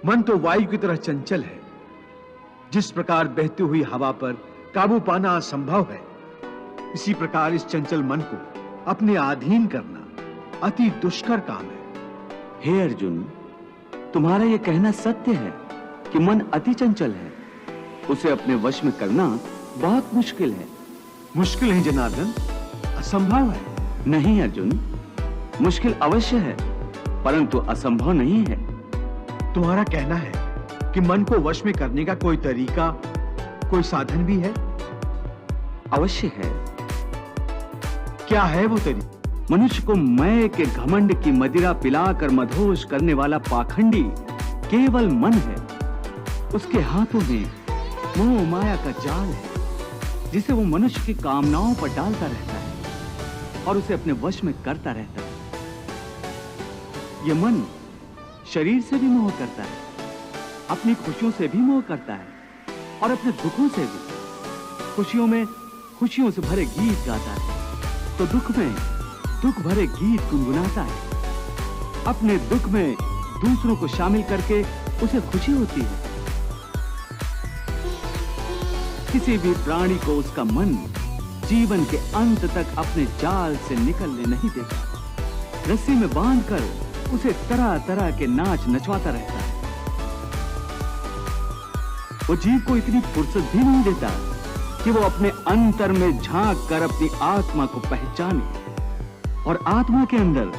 मन तो वायु की तरह चंचल है। जिस प्रकार बहती हुई हवा पर काबू पाना असंभव है, इसी प्रकार इस चंचल मन को अपने अधीन करना अति दुष्कर काम है। हे अर्जुन, तुम्हारा यह कहना सत्य है कि मन अति चंचल है। उसे अपने वश में करना बहुत मुश्किल है। मुश्किल है जनार्दन, असंभव है। नहीं अर्जुन, मुश्किल अवश्य है, परंतु असंभव नहीं है। तुम्हारा कहना है कि मन को वश में करने का कोई तरीका, कोई साधन भी है? अवश्य है। क्या है वो तरीका? मनुष्य को मैं के घमंड की मदिरा पिलाकर मदहोश करने वाला पाखंडी केवल मन है। उसके हाथों में मोह माया का जाल है, जिसे वो मनुष्य की कामनाओं पर डालता रहता है और उसे अपने वश में करता रहता है। यह मन शरीर से भी मोह करता है, अपनी खुशियों से भी मोह करता है और अपने दुखों से भी। खुशियों में खुशियों से भरे गीत गाता है, तो दुख में दुख भरे गीत गुनगुनाता है। अपने दुख में दूसरों को शामिल करके उसे खुशी होती है। किसी भी प्राणी को उसका मन जीवन के अंत तक अपने जाल से निकलने नहीं देता। रस्सी में बांधकर उसे तरह तरह के नाच नचवाता रहता है। वो जीव को इतनी फुर्सत भी नहीं देता कि वो अपने अंतर में झांक कर अपनी आत्मा को पहचाने और आत्मा के अंदर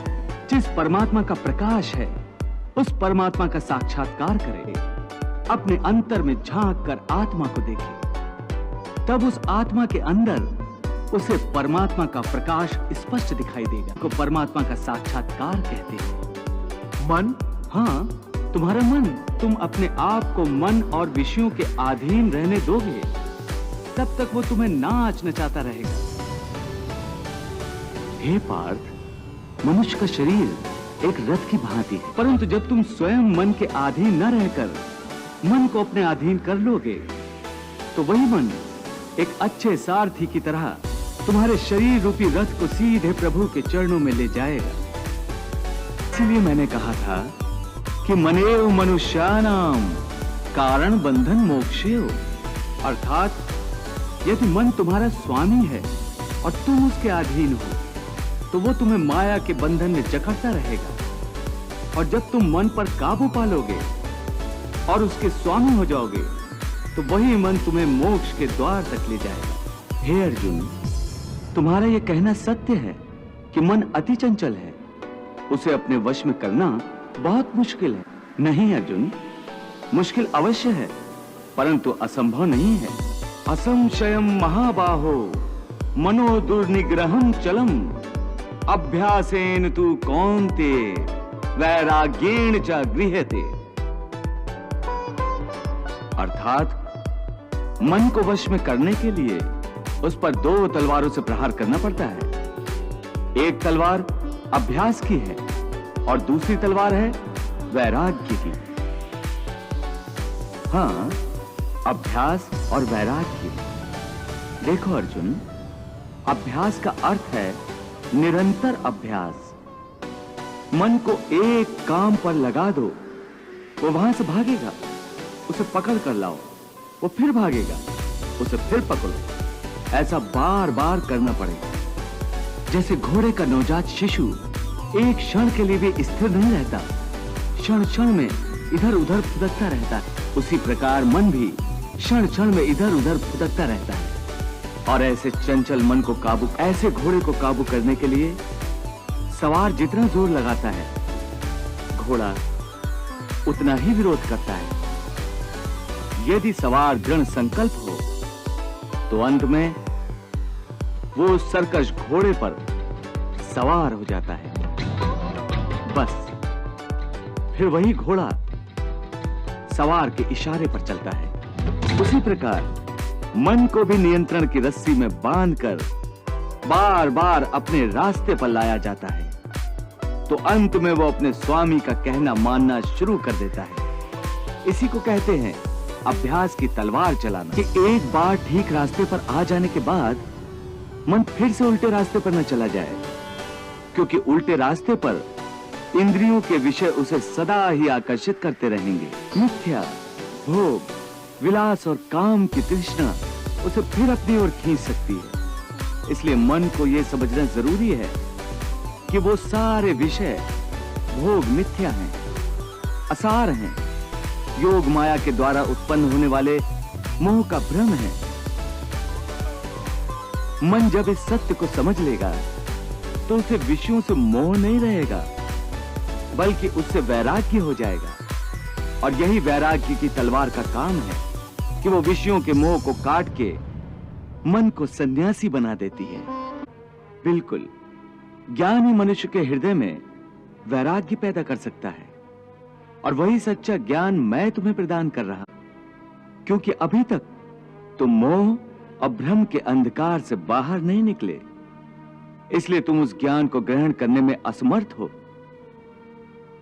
जिस परमात्मा का प्रकाश है, उस परमात्मा का साक्षात्कार करे। अपने अंतर में झांक कर आत्मा को देखे, तब उस आत्मा के अंदर उसे परमात्मा का प्रकाश स्पष्ट दिखाई देगा। को परमात्मा का साक्षात्कार कहते हैं। मन? हाँ, तुम्हारा मन। तुम अपने आप को मन और विषयों के अधीन रहने दोगे, तब तक वो तुम्हें नाच नचाता रहेगा। हे पार्थ, मनुष्य का शरीर एक रथ की भांति है, परंतु जब तुम स्वयं मन के अधीन न रहकर मन को अपने अधीन कर लोगे, तो वही मन एक अच्छे सारथी की तरह तुम्हारे शरीर रूपी रथ को सीधे प्रभु के चरणों में ले जाएगा। इसलिए मैंने कहा था कि मनेव मनुष्यानाम कारण बंधन मोक्षेय, अर्थात यदि मन तुम्हारा स्वामी है और तुम उसके अधीन हो, तो वो तुम्हें माया के बंधन में जकड़ता रहेगा। और जब तुम मन पर काबू पालोगे और उसके स्वामी हो जाओगे, तो वही मन तुम्हें मोक्ष के द्वार तक ले जाएगा। हे अर्जुन, तुम्हारा यह कहना सत्य है कि मन अति चंचल है। उसे अपने वश में करना बहुत मुश्किल है। नहीं अर्जुन, मुश्किल अवश्य है, परंतु असंभव नहीं है। असंशयम महाबाहो मनो दुर्निग्रहम चलम अभ्यासेन तु कौन्ते वैराग्येण च गृह्यते। अर्थात मन को वश में करने के लिए उस पर दो तलवारों से प्रहार करना पड़ता है। एक तलवार अभ्यास की है और दूसरी तलवार है वैराग्य की। हाँ, अभ्यास और वैराग्य। देखो अर्जुन, अभ्यास का अर्थ है निरंतर अभ्यास। मन को एक काम पर लगा दो, वो वहां से भागेगा, उसे पकड़ कर लाओ, वो फिर भागेगा, उसे फिर पकड़ो। ऐसा बार बार करना पड़ेगा। जैसे घोड़े का नवजात शिशु एक क्षण के लिए भी स्थिर नहीं रहता, क्षण क्षण में इधर उधर फुदकता रहता है, उसी प्रकार मन भी क्षण क्षण में इधर उधर फुदकता रहता है। और ऐसे चंचल मन को काबू, ऐसे घोड़े को काबू करने के लिए सवार जितना जोर लगाता है, घोड़ा उतना ही विरोध करता है। यदि सवार दृढ़ संकल्प हो, तो अंत में वो सरकश घोड़े पर सवार हो जाता है। बस फिर वही घोड़ा सवार के इशारे पर चलता है। उसी प्रकार मन को भी नियंत्रण की रस्सी में बांधकर बार बार अपने रास्ते पर लाया जाता है, तो अंत में वो अपने स्वामी का कहना मानना शुरू कर देता है। इसी को कहते हैं अभ्यास की तलवार चलाना। कि एक बार ठीक रास्ते पर आ जाने के बाद मन फिर से उल्टे रास्ते पर न चला जाए, क्योंकि उल्टे रास्ते पर इंद्रियों के विषय उसे सदा ही आकर्षित करते रहेंगे। मिथ्या, भोग, विलास और काम की तृष्णा उसे फिर अपनी ओर खींच सकती है। इसलिए मन को यह समझना जरूरी है कि वो सारे विषय भोग मिथ्या हैं, असार हैं, योग माया के द्वारा उत्पन्न होने वाले मोह का भ्रम है। मन जब इस सत्य को समझ लेगा तो उसे विषयों से मोह नहीं रहेगा, बल्कि उससे वैराग्य हो जाएगा। और यही वैराग्य की तलवार का काम है कि वो विषयों के मोह को काट के मन को सन्यासी बना देती है। बिल्कुल, ज्ञान ही मनुष्य के हृदय में वैराग्य पैदा कर सकता है, और वही सच्चा ज्ञान मैं तुम्हें प्रदान कर रहा, क्योंकि अभी तक तुम मोह और भ्रम के अंधकार से बाहर नहीं निकले, इसलिए तुम उस ज्ञान को ग्रहण करने में असमर्थ हो।